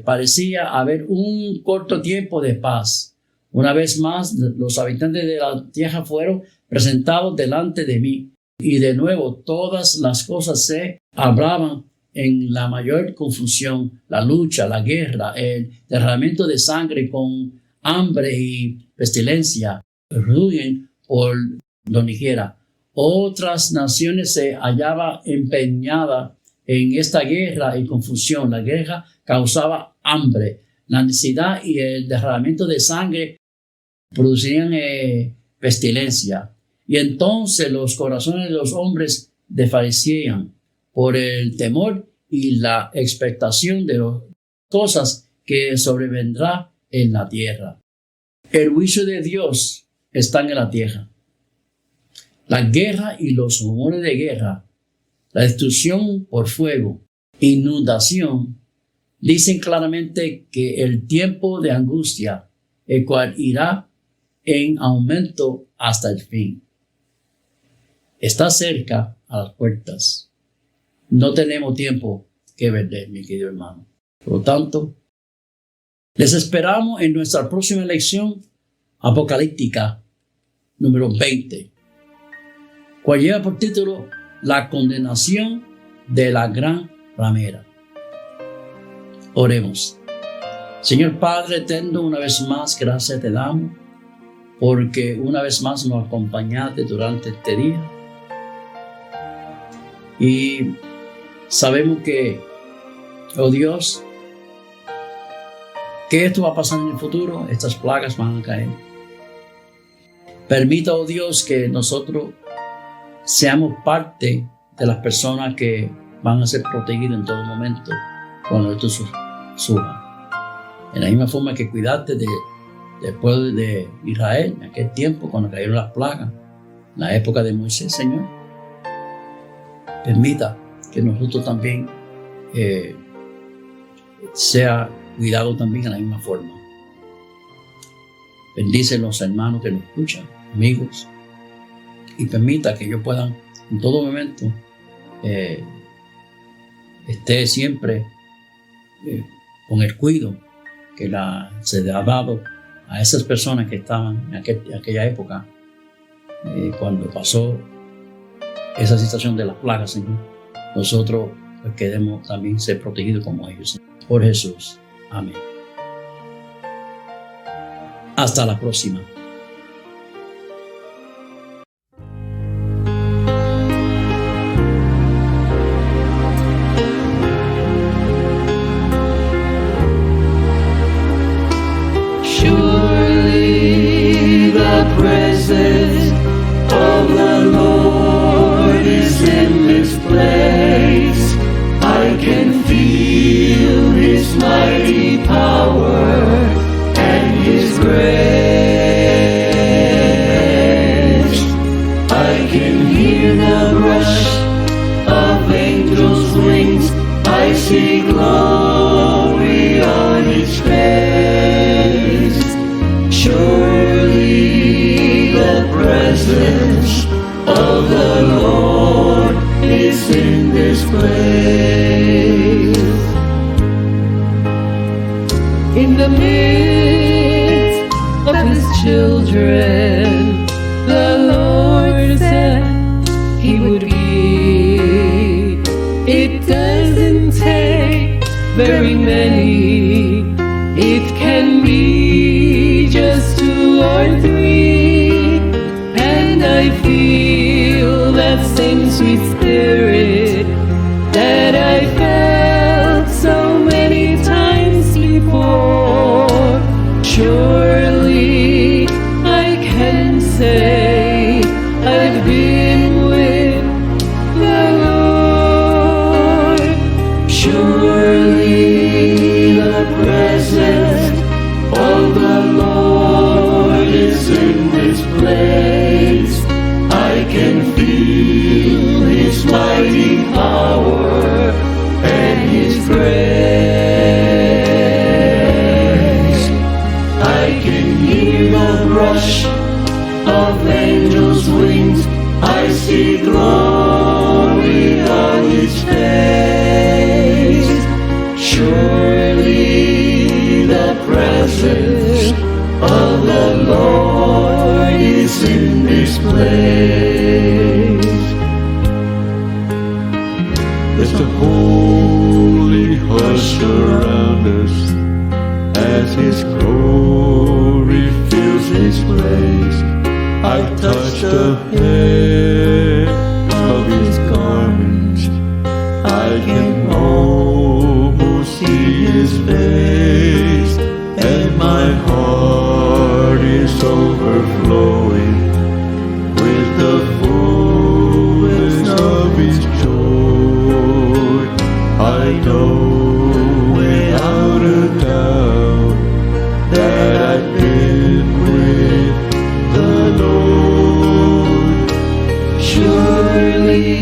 Parecía haber un corto tiempo de paz. Una vez más, los habitantes de la tierra fueron presentados delante de mí, y de nuevo todas las cosas se hablaban en la mayor confusión: la lucha, la guerra, el derramamiento de sangre con hambre y pestilencia, rugen por donde quiera. Otras naciones se hallaban empeñadas en esta guerra y confusión. La guerra causaba hambre, la necesidad y el derramamiento de sangre producían pestilencia. Y entonces los corazones de los hombres desfallecían por el temor y la expectación de las cosas que sobrevendrá en la tierra. El juicio de Dios está en la tierra. La guerra y los rumores de guerra, la destrucción por fuego, inundación, dicen claramente que el tiempo de angustia, el cual irá en aumento hasta el fin, está cerca a las puertas. No tenemos tiempo que perder, mi querido hermano. Por lo tanto, les esperamos en nuestra próxima lección apocalíptica número 20, cual lleva por título La condenación de la gran ramera. Oremos. Señor Padre eterno, una vez más gracias te damos, porque una vez más nos acompañaste durante este día. Y sabemos que, oh Dios, que esto va a pasar en el futuro, estas plagas van a caer. Permita, oh Dios, que nosotros seamos parte de las personas que van a ser protegidas en todo momento cuando esto suba. En la misma forma que cuidaste del pueblo de Israel en aquel tiempo cuando cayeron las plagas, en la época de Moisés, Señor. Permita que nosotros también sea cuidado también en la misma forma. Bendice a los hermanos que nos escuchan, amigos, y permita que ellos puedan en todo momento esté siempre con el cuidado que se le ha dado a esas personas que estaban en aquella época cuando pasó esa situación de las plagas, Señor. Nosotros pues, queremos también ser protegidos como ellos, Señor. Por Jesús. Amén. Hasta la próxima.
Surely the presence of the Lord is in this place. I can feel His mighty power and His grace. I can hear the rush of angels' wings. I see glory on His face. Surely the presence of the Lord is in this place. In the midst of His children, the Lord said He would be. It doesn't take very many It can be just 2 or 3, and I feel that same sweet spirit that I felt so many times before. Surely I can say I've been with the Lord. Surely the presence of the Lord is in this place. I can feel His mighty power and His grace. I can hear the rush of angels' wings. I see glory on His face. Surely the presence of the Lord is in this place. There's a holy hush around us as His glory fills this place. I touch the hem of His garments. I can almost see His face, and my heart is overflowing with the fullness of His joy. I know without a doubt that I've been with the Lord. Surely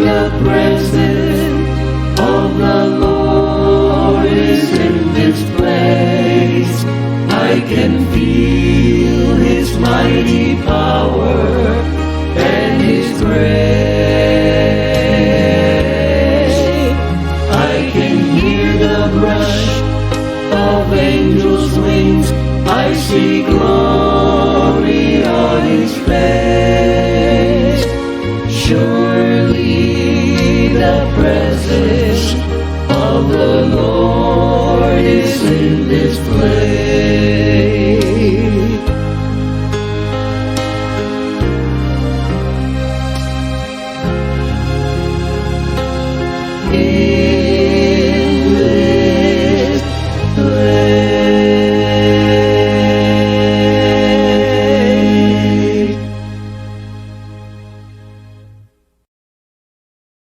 the presence of the Lord is in this place. I can feel His mighty power and His grace. I can hear the rush of angels' wings. I see glory on His face. Surely the presence of the Lord is in this place. In this place.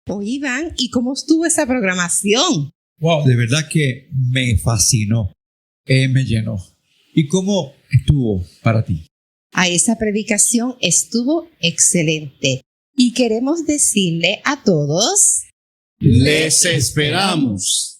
Oye, Iván, ¿y cómo estuvo esa programación?
Wow, de verdad que me fascinó, me llenó. ¿Y cómo estuvo para ti?
A esa predicación estuvo excelente. Y queremos decirle a todos:
Les esperamos.